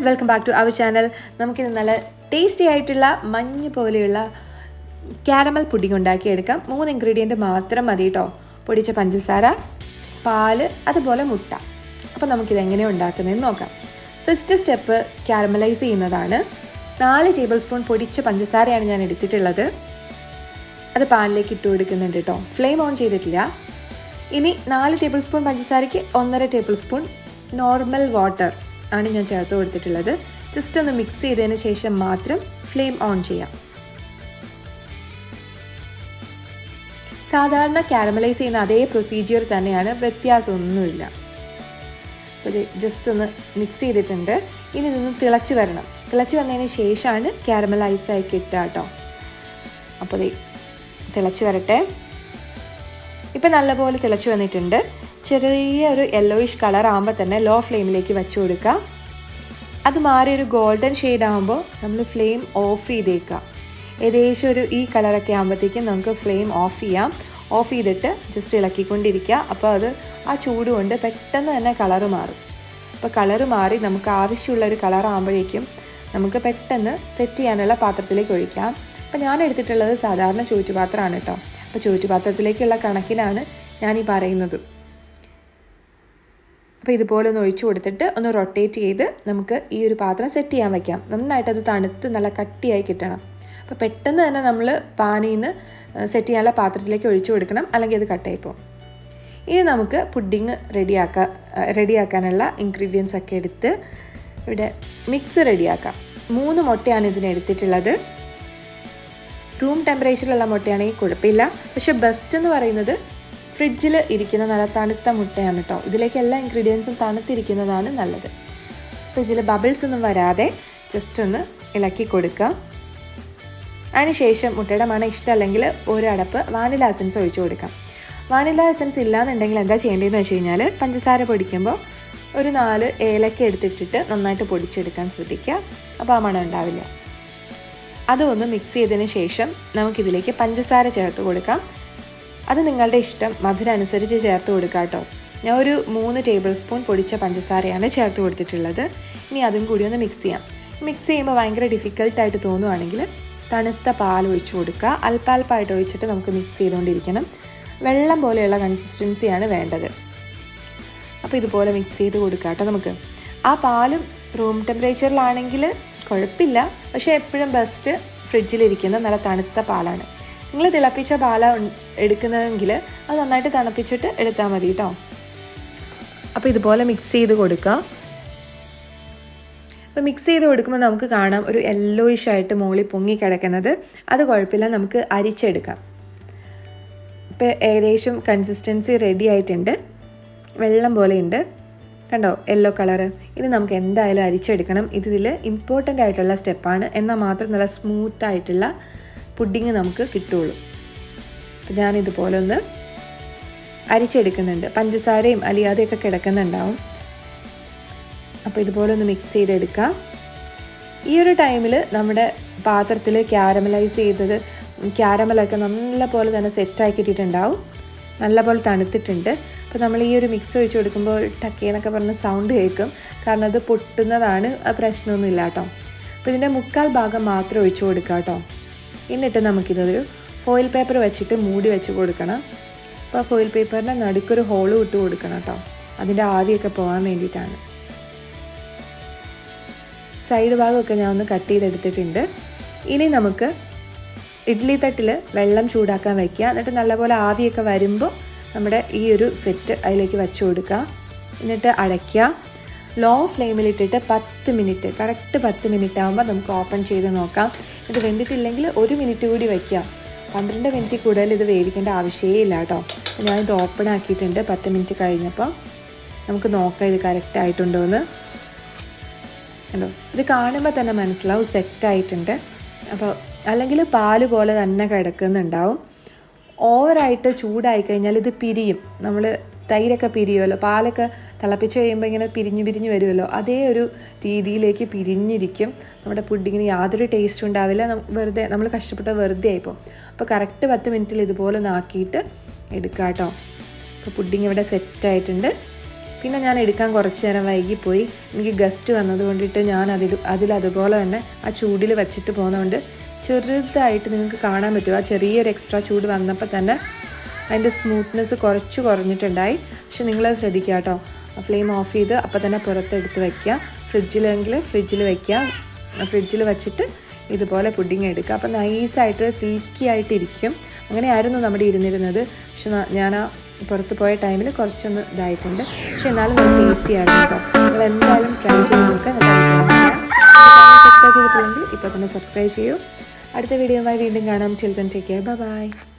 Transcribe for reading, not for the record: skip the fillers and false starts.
Welcome back to our channel. നമുക്കിത് നല്ല tasty ആയിട്ടുള്ള മഞ്ഞ് പോലെയുള്ള കാരമൽ പുഡിംഗ് ഉണ്ടാക്കിയെടുക്കാം. 3 ഇൻഗ്രീഡിയൻറ്റ് മാത്രം മതി കേട്ടോ. പൊടിച്ച പഞ്ചസാര, പാല്, അതുപോലെ മുട്ട. അപ്പോൾ നമുക്കിത് എങ്ങനെയാണ് ഉണ്ടാക്കുന്നതെന്ന് നോക്കാം. ഫസ്റ്റ് സ്റ്റെപ്പ് കാരമലൈസ് ചെയ്യുന്നതാണ്. 4 ടേബിൾ സ്പൂൺ പൊടിച്ച പഞ്ചസാരയാണ് ഞാൻ എടുത്തിട്ടുള്ളത്. അത് പാലിലേക്ക് ഇട്ട് കൊടുക്കുന്നുണ്ട് കേട്ടോ. ഫ്ലെയിം ഓൺ ചെയ്തിട്ടില്ല. ഇനി 4 ടേബിൾ സ്പൂൺ പഞ്ചസാരയ്ക്ക് 1.5 ടേബിൾ സ്പൂൺ നോർമൽ വാട്ടർ ആണ് ഞാൻ ചേർത്ത് കൊടുത്തിട്ടുള്ളത്. ജസ്റ്റ് ഒന്ന് മിക്സ് ചെയ്തതിന് ശേഷം മാത്രം ഫ്ലെയിം ഓൺ ചെയ്യാം. സാധാരണ കാരമലൈസ് ചെയ്യുന്ന അതേ പ്രൊസീജിയർ തന്നെയാണ്, വ്യത്യാസമൊന്നുമില്ല. അപ്പോൾ ജസ്റ്റ് ഒന്ന് മിക്സ് ചെയ്തിട്ടുണ്ട്. ഇനി ഇതൊന്ന് തിളച്ച് വരണം. തിളച്ച് വന്നതിന് ശേഷമാണ് കാരമൽ ഐസായി കിട്ടുക കേട്ടോ. അപ്പോൾ തിളച്ച് വരട്ടെ. ഇപ്പം നല്ലപോലെ തിളച്ച് വന്നിട്ടുണ്ട്. ചെറിയ ഒരു യെല്ലോയിഷ് കളർ ആകുമ്പോൾ തന്നെ ലോ ഫ്ലെയിമിലേക്ക് വെച്ച് കൊടുക്കുക. അത് മാറി ഒരു ഗോൾഡൻ ഷെയ്ഡ് ആകുമ്പോൾ നമ്മൾ ഫ്ലെയിം ഓഫ് ചെയ്തേക്കുക. ഏകദേശം ഒരു ഈ കളറൊക്കെ ആകുമ്പോഴത്തേക്കും നമുക്ക് ഫ്ലെയിം ഓഫ് ചെയ്യാം. ഓഫ് ചെയ്തിട്ട് ജസ്റ്റ് ഇളക്കിക്കൊണ്ടിരിക്കുക. അപ്പോൾ അത് ആ ചൂട് കൊണ്ട് പെട്ടെന്ന് തന്നെ കളറ് മാറും. അപ്പോൾ കളറ് മാറി നമുക്ക് ആവശ്യമുള്ളൊരു കളർ ആകുമ്പോഴേക്കും നമുക്ക് പെട്ടെന്ന് സെറ്റ് ചെയ്യാനുള്ള പാത്രത്തിലേക്ക് ഒഴിക്കാം. അപ്പോൾ ഞാൻ എടുത്തിട്ടുള്ളത് സാധാരണ ചോറ്റുപാത്രമാണ് കേട്ടോ. അപ്പോൾ ചോറ്റുപാത്രത്തിലേക്കുള്ള കണക്കിനാണ് ഞാനീ പറയുന്നത്. അപ്പോൾ ഇതുപോലെ ഒന്ന് ഒഴിച്ചു കൊടുത്തിട്ട് ഒന്ന് റൊട്ടേറ്റ് ചെയ്ത് നമുക്ക് ഈ ഒരു പാത്രം സെറ്റ് ചെയ്യാൻ വയ്ക്കാം. നന്നായിട്ടത് തണുത്ത് നല്ല കട്ടിയായി കിട്ടണം. അപ്പോൾ പെട്ടെന്ന് തന്നെ നമ്മൾ പാനിൽ നിന്ന് സെറ്റ് ചെയ്യാനുള്ള പാത്രത്തിലേക്ക് ഒഴിച്ചു കൊടുക്കണം, അല്ലെങ്കിൽ അത് കട്ടായി പോകും. ഇനി നമുക്ക് പുഡിങ് റെഡിയാക്കാനുള്ള ഇൻഗ്രീഡിയൻസ് ഒക്കെ എടുത്ത് ഇവിടെ മിക്സ് റെഡിയാക്കാം. 3 മുട്ടയാണ് ഇതിന് എടുത്തിട്ടുള്ളത്. റൂം ടെമ്പറേച്ചറിലുള്ള മുട്ടയാണെങ്കിൽ കുഴപ്പമില്ല. പക്ഷേ ബെസ്റ്റ് എന്ന് പറയുന്നത് ഫ്രിഡ്ജിൽ ഇരിക്കുന്ന നല്ല തണുത്ത മുട്ടയാണ് കേട്ടോ. ഇതിലേക്ക് എല്ലാ ഇൻഗ്രീഡിയൻസും തണുത്തിരിക്കുന്നതാണ് നല്ലത്. അപ്പോൾ ഇതിൽ ബബിൾസ് ഒന്നും വരാതെ ജസ്റ്റ് ഒന്ന് ഇളക്കി കൊടുക്കുക. അതിനുശേഷം മുട്ടയുടെ മണം ഇഷ്ടമല്ലെങ്കിൽ 1 അടപ്പ് വാനില എസൻസ് ഒഴിച്ചു കൊടുക്കാം. വാനില എസൻസ് ഇല്ലാന്നുണ്ടെങ്കിൽ എന്താ ചെയ്യേണ്ടതെന്ന് വെച്ച് കഴിഞ്ഞാൽ പഞ്ചസാര പൊടിക്കുമ്പോൾ ഒരു 4 ഏലക്ക എടുത്തിട്ടിട്ട് നന്നായിട്ട് പൊടിച്ചെടുക്കാൻ ശ്രദ്ധിക്കുക. അപ്പോൾ ആ മണം ഉണ്ടാവില്ല. അതൊന്ന് മിക്സ് ചെയ്തതിന് ശേഷം നമുക്കിതിലേക്ക് പഞ്ചസാര ചേർത്ത് കൊടുക്കാം. അത് നിങ്ങളുടെ ഇഷ്ടം, മധുരം അനുസരിച്ച് ചേർത്ത് കൊടുക്കുക കേട്ടോ. ഞാൻ ഒരു 3 ടേബിൾ സ്പൂൺ പൊടിച്ച പഞ്ചസാരയാണ് ചേർത്ത് കൊടുത്തിട്ടുള്ളത്. ഇനി അതും കൂടി ഒന്ന് മിക്സ് ചെയ്യാം. മിക്സ് ചെയ്യുമ്പോൾ ഭയങ്കര ഡിഫിക്കൽട്ടായിട്ട് തോന്നുവാണെങ്കിൽ തണുത്ത പാൽ ഒഴിച്ചു കൊടുക്കുക. അല്പാൽപ്പായിട്ട് ഒഴിച്ചിട്ട് നമുക്ക് മിക്സ് ചെയ്തുകൊണ്ടിരിക്കണം. വെള്ളം പോലെയുള്ള കൺസിസ്റ്റൻസിയാണ് വേണ്ടത്. അപ്പോൾ ഇതുപോലെ മിക്സ് ചെയ്ത് കൊടുക്കുക കേട്ടോ. നമുക്ക് ആ പാലും റൂം ടെമ്പറേച്ചറിലാണെങ്കിൽ കുഴപ്പമില്ല. പക്ഷേ എപ്പോഴും ബെസ്റ്റ് ഫ്രിഡ്ജിലിരിക്കുന്ന നല്ല തണുത്ത പാലാണ്. നിങ്ങൾ തിളപ്പിച്ച പാല എടുക്കുന്നതെങ്കിൽ അത് നന്നായിട്ട് തണുപ്പിച്ചിട്ട് എടുത്താൽ മതി കേട്ടോ. അപ്പോൾ ഇതുപോലെ മിക്സ് ചെയ്ത് കൊടുക്കുക. അപ്പോൾ മിക്സ് ചെയ്ത് കൊടുക്കുമ്പോൾ നമുക്ക് കാണാം ഒരു യെല്ലോയിഷ് ആയിട്ട് മുകളിൽ പൊങ്ങി കിടക്കുന്നത്. അത് കുഴപ്പമില്ല, നമുക്ക് അരിച്ചെടുക്കാം. ഇപ്പോൾ ഏകദേശം കൺസിസ്റ്റൻസി റെഡി ആയിട്ടുണ്ട്. വെള്ളം പോലെ ഉണ്ട് കണ്ടോ, യെല്ലോ കളറ്. ഇത് നമുക്ക് എന്തായാലും അരിച്ചെടുക്കണം. ഇതിൽ ഇമ്പോർട്ടൻ്റ് ആയിട്ടുള്ള സ്റ്റെപ്പാണ്. എന്നാൽ മാത്രം നല്ല സ്മൂത്തായിട്ടുള്ള പുഡിങ് നമുക്ക് കിട്ടുള്ളൂ. അപ്പോൾ ഞാനിതുപോലെ ഒന്ന് അരിച്ചെടുക്കുന്നുണ്ട്. പഞ്ചസാരയും അലിയാതെയൊക്കെ കിടക്കുന്നുണ്ടാവും. അപ്പോൾ ഇതുപോലെ ഒന്ന് മിക്സ് ചെയ്തെടുക്കാം. ഈ ഒരു ടൈമിൽ നമ്മുടെ പാത്രത്തിൽ ക്യാരമലൊക്കെ നല്ല പോലെ തന്നെ സെറ്റാക്കിയിട്ടുണ്ടാവും. നല്ല പോലെ തണുത്തിട്ടുണ്ട്. അപ്പോൾ നമ്മൾ ഈ ഒരു മിക്സ് ഒഴിച്ച് കൊടുക്കുമ്പോൾ ടക്കേന്നൊക്കെ പറഞ്ഞ് സൗണ്ട് കേൾക്കും. കാരണം അത് പൊട്ടുന്നതാണ്, പ്രശ്നമൊന്നുമില്ല കേട്ടോ. അപ്പോൾ ഇതിൻ്റെ 1/4 ഭാഗം മാത്രം ഒഴിച്ച് കൊടുക്കുക കേട്ടോ. എന്നിട്ട് നമുക്കിതൊരു ഫോയിൽ പേപ്പർ വെച്ചിട്ട് മൂടി വെച്ച് കൊടുക്കണം. അപ്പോൾ ഫോയിൽ പേപ്പറിൻ്റെ നടുക്കൊരു ഹോളും ഇട്ട് കൊടുക്കണം കേട്ടോ. അതിൻ്റെ ആവിയൊക്കെ പോകാൻ വേണ്ടിയിട്ടാണ്. സൈഡ് ഭാഗമൊക്കെ ഞാൻ ഒന്ന് കട്ട് ചെയ്തെടുത്തിട്ടുണ്ട്. ഇനി നമുക്ക് ഇഡ്ഡലി തട്ടിൽ വെള്ളം ചൂടാക്കാൻ വയ്ക്കുക. എന്നിട്ട് നല്ലപോലെ ആവിയൊക്കെ വരുമ്പോൾ നമ്മുടെ ഈ ഒരു സെറ്റ് അതിലേക്ക് വെച്ച് കൊടുക്കുക. എന്നിട്ട് അടയ്ക്കുക. ലോ ഫ്ലെയിമിലിട്ടിട്ട് 10 മിനിറ്റ്, കറക്റ്റ് 10 മിനിറ്റ് ആകുമ്പോൾ നമുക്ക് ഓപ്പൺ ചെയ്ത് നോക്കാം. ഇത് വെന്തിട്ടില്ലെങ്കിൽ 1 മിനിറ്റ് കൂടി വയ്ക്കുക. 12 മിനിറ്റ് കൂടുതൽ ഇത് വേവിക്കേണ്ട ആവശ്യമേ ഇല്ല കേട്ടോ. ഞാനിത് ഓപ്പൺ ആക്കിയിട്ടുണ്ട് 10 മിനിറ്റ് കഴിഞ്ഞപ്പോൾ. നമുക്ക് നോക്കാം ഇത് കറക്റ്റ് ആയിട്ടുണ്ടോ എന്ന്. ഹലോ, ഇത് കാണുമ്പോൾ തന്നെ മനസ്സിലാവും സെറ്റായിട്ടുണ്ട്. അപ്പോൾ അല്ലെങ്കിൽ പാല് പോലെ തന്നെ കിടക്കുന്നുണ്ടാവും. ഓവറായിട്ട് ചൂടായി കഴിഞ്ഞാൽ ഇത് പിരിയും. നമ്മൾ തൈരൊക്കെ പിരിയുമല്ലോ, പാലൊക്കെ തിളപ്പിച്ച് കഴിയുമ്പോൾ ഇങ്ങനെ പിരിഞ്ഞ് വരുമല്ലോ, അതേ ഒരു രീതിയിലേക്ക് പിരിഞ്ഞിരിക്കും. നമ്മുടെ പുഡിങ്ങിന് യാതൊരു ടേസ്റ്റും ഉണ്ടാവില്ല. വെറുതെ നമ്മൾ കഷ്ടപ്പെട്ട വെറുതെ ആയിപ്പോൾ. അപ്പോൾ കറക്റ്റ് 10 മിനിറ്റിൽ ഇതുപോലെ ഒന്ന് ആക്കിയിട്ട് എടുക്കാം കേട്ടോ. അപ്പോൾ പുഡിങ് ഇവിടെ സെറ്റായിട്ടുണ്ട്. പിന്നെ ഞാൻ എടുക്കാൻ കുറച്ച് നേരം വൈകിപ്പോയി. എനിക്ക് ഗസ്റ്റ് വന്നത് കൊണ്ടിട്ട് ഞാൻ അതിലതുപോലെ തന്നെ ആ ചൂടിൽ വെച്ചിട്ട് പോകുന്നതുകൊണ്ട് ചെറുതായിട്ട് നിങ്ങൾക്ക് കാണാൻ പറ്റും. ആ ചെറിയൊരു എക്സ്ട്രാ ചൂട് വന്നപ്പോൾ തന്നെ അതിൻ്റെ സ്മൂത്ത്നെസ് കുറഞ്ഞിട്ടുണ്ടായി. പക്ഷെ നിങ്ങളത് ശ്രദ്ധിക്കുക കേട്ടോ. ഫ്ലെയിം ഓഫ് ചെയ്ത് അപ്പോൾ തന്നെ പുറത്തെടുത്ത് വയ്ക്കുക. ഫ്രിഡ്ജിലെങ്കിൽ ഫ്രിഡ്ജിൽ വയ്ക്കുക. ഫ്രിഡ്ജിൽ വെച്ചിട്ട് ഇതുപോലെ പുഡിങ് എടുക്കുക. അപ്പോൾ നൈസായിട്ട് സിൽക്കി ആയിട്ടിരിക്കും. അങ്ങനെയായിരുന്നു നമ്മുടെ ഇരുന്നിരുന്നത്. പക്ഷെ ഞാൻ ആ പുറത്ത് പോയ ടൈമിൽ കുറച്ചൊന്ന് ഇതായിട്ടുണ്ട്. പക്ഷെ എന്നാലും നല്ല ടേസ്റ്റി ആയിരുന്നു കേട്ടോ. നിങ്ങൾ എന്തായാലും ട്രൈ ചെയ്ത് നോക്കുക. സബ്സ്ക്രൈബ് ചെയ്തിട്ടില്ലെങ്കിൽ ഇപ്പോൾ തന്നെ സബ്സ്ക്രൈബ് ചെയ്യൂ. അടുത്ത വീഡിയോയുമായി വീണ്ടും കാണാം. Till then take care. By.